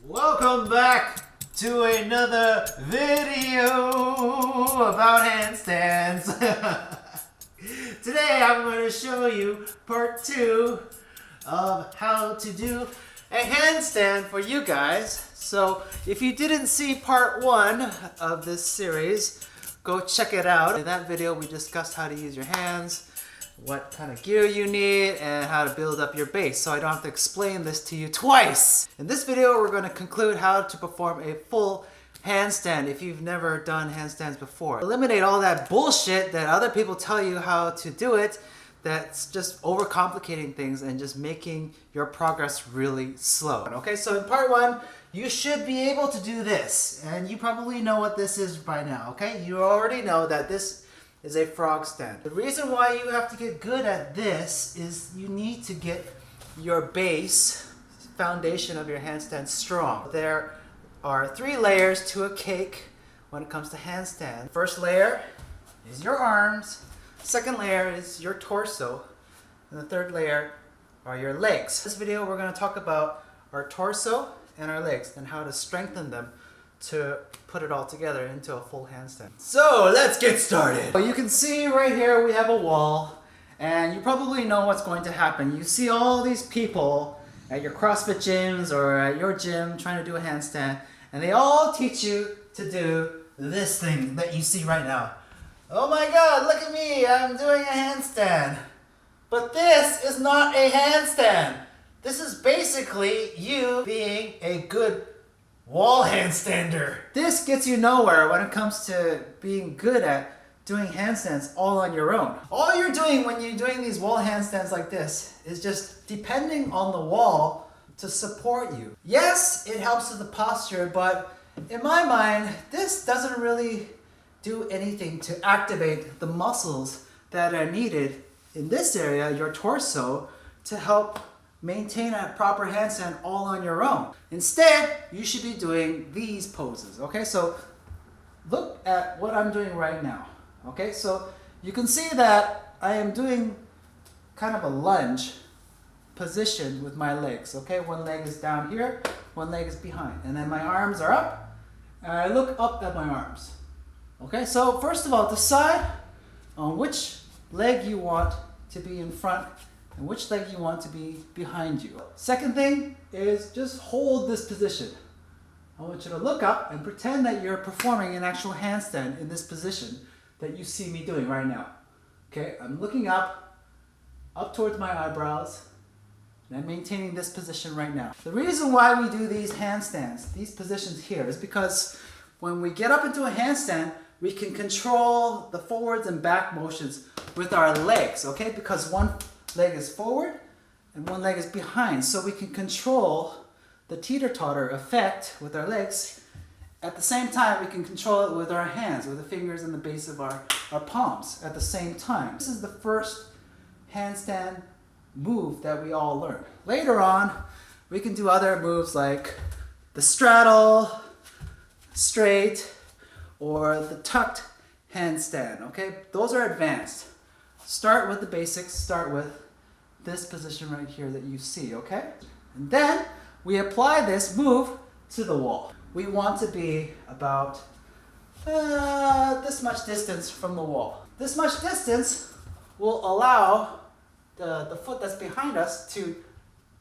Welcome back to another video about handstands. Today I'm going to show you part 2 of how to do a handstand for you guys. So if you didn't see part 1 of this series, go check it out. In that video we discussed how to use your hands, what kind of gear you need, and how to build up your base, so I don't have to explain this to you twice. In this video we're going to conclude how to perform a full handstand if you've never done handstands before. Eliminate all that bullshit that other people tell you how to do it, that's just overcomplicating things and just making your progress really slow. Okay, so in part 1 you should be able to do this, and you probably know what this is by now. Okay, you already know that this is a frog stand. The reason why you have to get good at this is you need to get your base foundation of your handstand strong. There are 3 layers to a cake when it comes to handstand. First layer is your arms, second layer is your torso, and the third layer are your legs. In this video we're going to talk about our torso and our legs and how to strengthen them to put it all together into a full handstand. So let's get started. You can see right here we have a wall, and you probably know what's going to happen. You see all these people at your CrossFit gyms or at your gym trying to do a handstand, and they all teach you to do this thing that you see right now. Oh my god, look at me, I'm doing a handstand. But this is not a handstand. This is basically you being a good wall handstander. This gets you nowhere when it comes to being good at doing handstands all on your own. All you're doing when you're doing these wall handstands like this is just depending on the wall to support you. Yes, it helps with the posture, but in my mind, this doesn't really do anything to activate the muscles that are needed in this area, your torso, to help maintain a proper handstand all on your own. Instead, you should be doing these poses. Okay, so look at what I'm doing right now. Okay, so you can see that I am doing kind of a lunge position with my legs. Okay, one leg is down here, one leg is behind, and then my arms are up, and I look up at my arms. Okay, so first of all, decide on which leg you want to be in front and which leg you want to be behind you. Second thing is just hold this position. I want you to look up and pretend that you're performing an actual handstand in this position that you see me doing right now. Okay, I'm looking up towards my eyebrows, and I'm maintaining this position right now. The reason why we do these handstands, these positions here, is because when we get up into a handstand, we can control the forwards and back motions with our legs, okay? Because one leg is forward and one leg is behind, so we can control the teeter-totter effect with our legs. At the same time, we can control it with our hands, with the fingers and the base of our palms at the same time. This is the first handstand move that we all learn. Later on, we can do other moves like the straddle, straight, or the tucked handstand, okay? Those are advanced. Start with the basics, start with this position right here that you see, okay? And then we apply this move to the wall. We want to be about this much distance from the wall. This much distance will allow the foot that's behind us to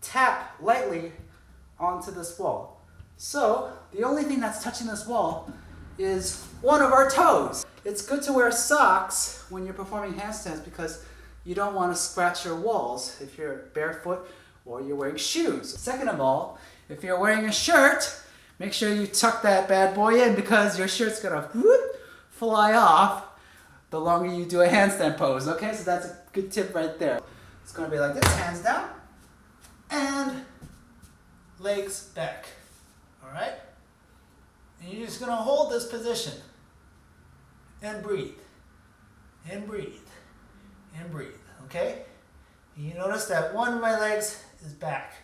tap lightly onto this wall. So the only thing that's touching this wall is one of our toes. It's good to wear socks when you're performing handstands because you don't want to scratch your walls if you're barefoot or you're wearing shoes. Second of all, if you're wearing a shirt, make sure you tuck that bad boy in because your shirt's gonna fly off the longer you do a handstand pose. Okay, so that's a good tip right there. It's gonna be like this, hands down and legs back. All right? And you're just gonna hold this position and breathe, and breathe, and breathe, okay? And you notice that one of my legs is back.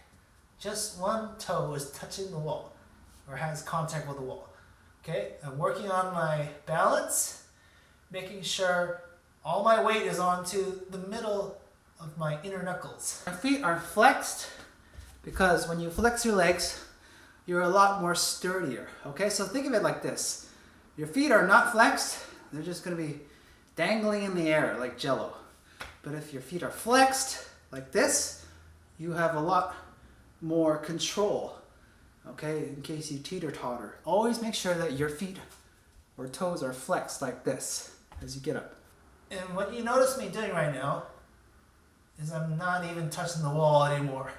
Just one toe is touching the wall, or has contact with the wall, okay? I'm working on my balance, making sure all my weight is onto the middle of my inner knuckles. My feet are flexed because when you flex your legs, you're a lot more sturdier. Okay, so think of it like this. Your feet are not flexed, they're just gonna be dangling in the air like jello. But if your feet are flexed like this, you have a lot more control. Okay, in case you teeter-totter. Always make sure that your feet or toes are flexed like this as you get up. And what you notice me doing right now is I'm not even touching the wall anymore.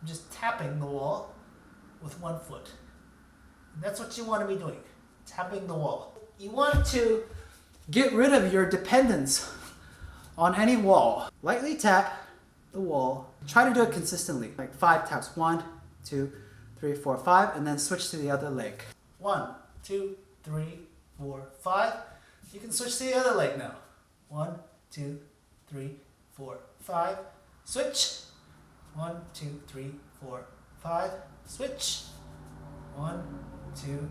I'm just tapping the wall with one foot. And that's what you want to be doing, tapping the wall. You want to get rid of your dependence on any wall. Lightly tap the wall. Try to do it consistently, like 5 taps. 1, 2, 3, 4, 5, and then switch to the other leg. 1, 2, 3, 4, 5. You can switch to the other leg now. 1, 2, 3, 4, 5. Switch. 1, 2, 3, 4, 5. Switch. 1, 2,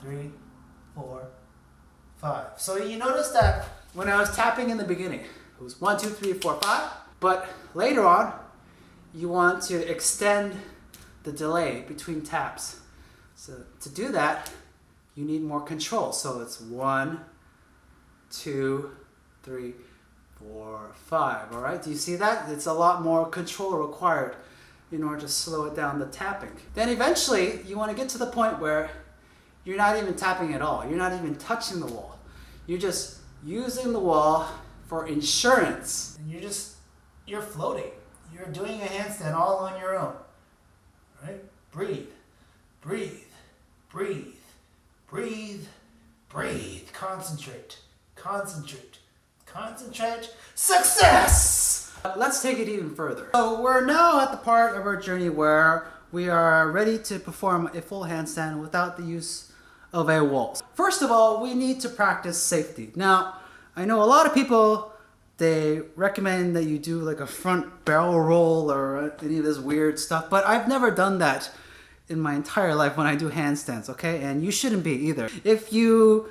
3, 4, 5. So you notice that when I was tapping in the beginning, it was 1, 2, 3, 4, 5. But later on, you want to extend the delay between taps. So to do that, you need more control. So it's 1, 2, 3, 4, 5. All right, do you see that? It's a lot more control required in order to slow it down the tapping. Then eventually, you want to get to the point where you're not even tapping at all. You're not even touching the wall. You're just using the wall for insurance. And you're floating. You're doing a handstand all on your own. Right? Breathe, breathe, breathe, breathe, breathe. Concentrate, concentrate, concentrate. Success! Let's take it even further. So we're now at the part of our journey where we are ready to perform a full handstand without the use of a wall. First of all, we need to practice safety. Now, I know a lot of people, they recommend that you do like a front barrel roll or any of this weird stuff, but I've never done that in my entire life when I do handstands, okay? And you shouldn't be either. If you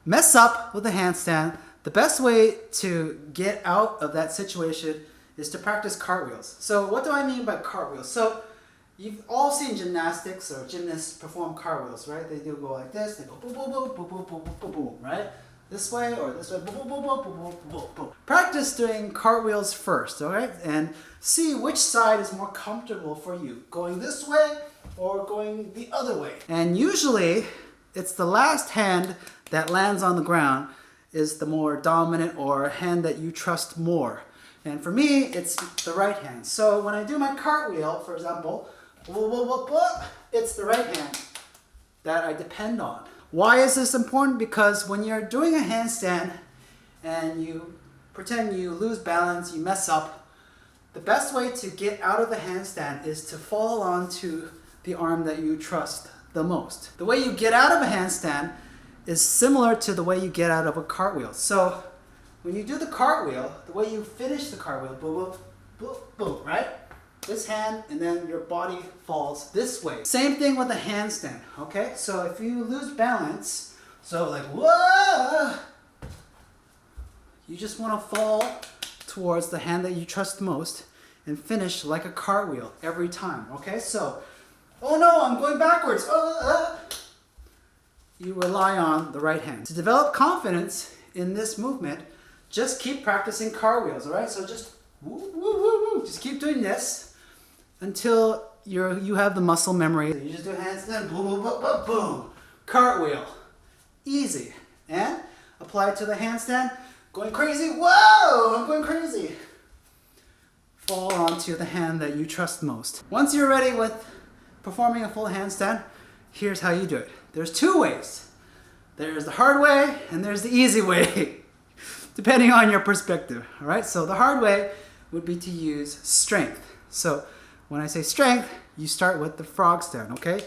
mess up with a handstand, the best way to get out of that situation is to practice cartwheels. So what do I mean by cartwheels? So you've all seen gymnastics or gymnasts perform cartwheels, right? They do go like this, they go boom, boom, boom, boom, boom, boom, boom, boom, boom, right? This way or this way, boom, boom, boom, boom, boom, boom, boom, boom. Practice doing cartwheels first, all right? And see which side is more comfortable for you, going this way or going the other way. And usually, it's the last hand that lands on the ground is the more dominant or hand that you trust more. And for me, it's the right hand. So when I do my cartwheel, for example, it's the right hand that I depend on. Why is this important? Because when you're doing a handstand and you pretend you lose balance, you mess up, the best way to get out of the handstand is to fall onto the arm that you trust the most. The way you get out of a handstand is similar to the way you get out of a cartwheel. So when you do the cartwheel, the way you finish the cartwheel, boom, boom, boom, boom, right? This hand, and then your body falls this way. Same thing with a handstand, okay? So if you lose balance, so like, whoa, you just want to fall towards the hand that you trust most and finish like a cartwheel every time, okay? So, oh no, I'm going backwards. You rely on the right hand. To develop confidence in this movement, just keep practicing cartwheels, all right? So just woo, woo, woo, woo. Just keep doing this until you have the muscle memory. You just do handstand, boom, boom, boom, boom, boom. Cartwheel, easy. And apply it to the handstand. Going crazy, whoa, I'm going crazy. Fall onto the hand that you trust most. Once you're ready with performing a full handstand, here's how you do it. There's 2 ways. There's the hard way and there's the easy way, depending on your perspective, all right? So the hard way would be to use strength. So when I say strength, you start with the frog stand, okay?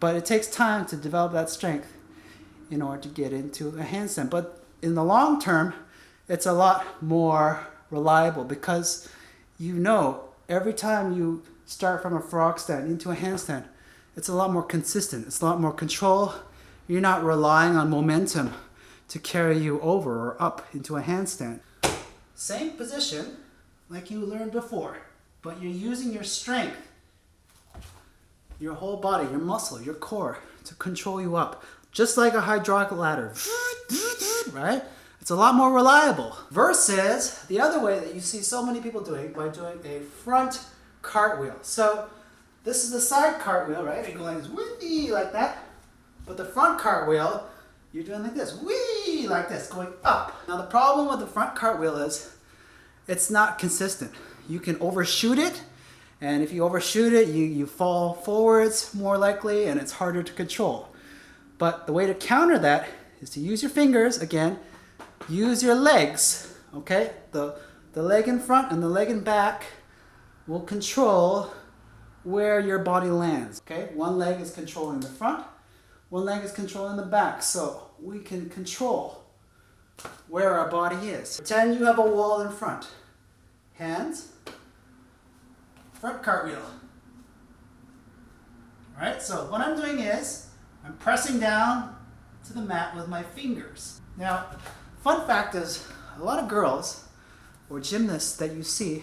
But it takes time to develop that strength in order to get into a handstand. But in the long term, it's a lot more reliable because you know every time you start from a frog stand into a handstand, it's a lot more consistent. It's a lot more control. You're not relying on momentum to carry you over or up into a handstand. Same position like you learned before, but you're using your strength your whole body, your muscle, your core to control you up. Just like a hydraulic ladder, right? It's a lot more reliable. Versus the other way that you see so many people doing by doing a front cartwheel. So this is the side cartwheel, right? You're going whee like that. But the front cartwheel, you're doing like this, whee like this, going up. Now the problem with the front cartwheel is it's not consistent. You can overshoot it, and if you overshoot it, you fall forwards more likely, and it's harder to control. But the way to counter that is to use your fingers, again, use your legs, okay? The leg in front and the leg in back will control where your body lands, okay? One leg is controlling the front, one leg is controlling the back, so we can control where our body is. Pretend you have a wall in front. Hands, front cartwheel. All right, so what I'm doing is I'm pressing down to the mat with my fingers. Now, fun fact is a lot of girls or gymnasts that you see,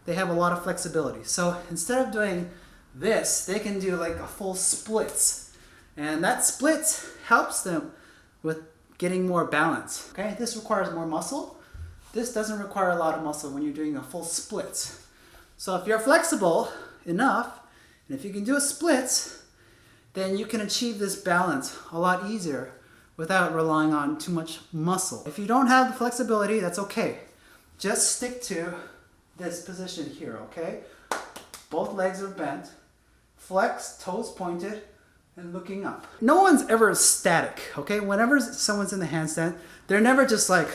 they have a lot of flexibility. So instead of doing this, they can do like a full splits. And that splits helps them with getting more balance. Okay, this requires more muscle. This doesn't require a lot of muscle when you're doing a full splits. So if you're flexible enough, and if you can do a splits, then you can achieve this balance a lot easier without relying on too much muscle. If you don't have the flexibility, that's okay. Just stick to this position here, okay? Both legs are bent, flex, toes pointed, and looking up. No one's ever static, okay? Whenever someone's in the handstand, they're never just like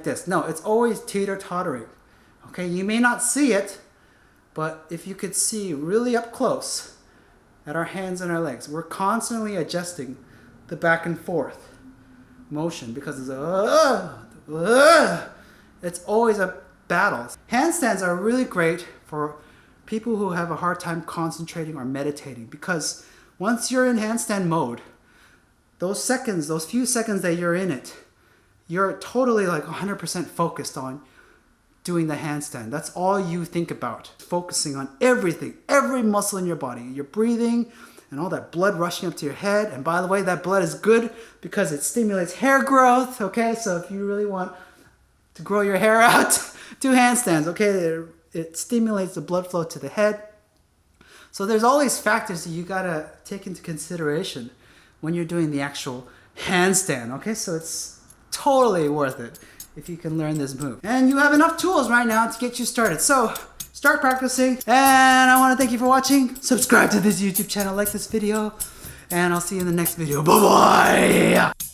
this. No, it's always teeter-tottering, okay? You may not see it, but if you could see really up close at our hands and our legs, we're constantly adjusting the back and forth motion because it's always a battle. Handstands are really great for people who have a hard time concentrating or meditating, because once you're in handstand mode, those few seconds that you're in it, you're totally like 100% focused on doing the handstand. That's all you think about, focusing on everything, every muscle in your body, your breathing, and all that blood rushing up to your head. And by the way, that blood is good because it stimulates hair growth, okay? So if you really want to grow your hair out, do handstands, okay? It stimulates the blood flow to the head. So there's all these factors that you gotta take into consideration when you're doing the actual handstand, okay? So it's totally worth it if you can learn this move. And you have enough tools right now to get you started. So start practicing, and I wanna thank you for watching. Subscribe to this YouTube channel, like this video, and I'll see you in the next video. Bye-bye!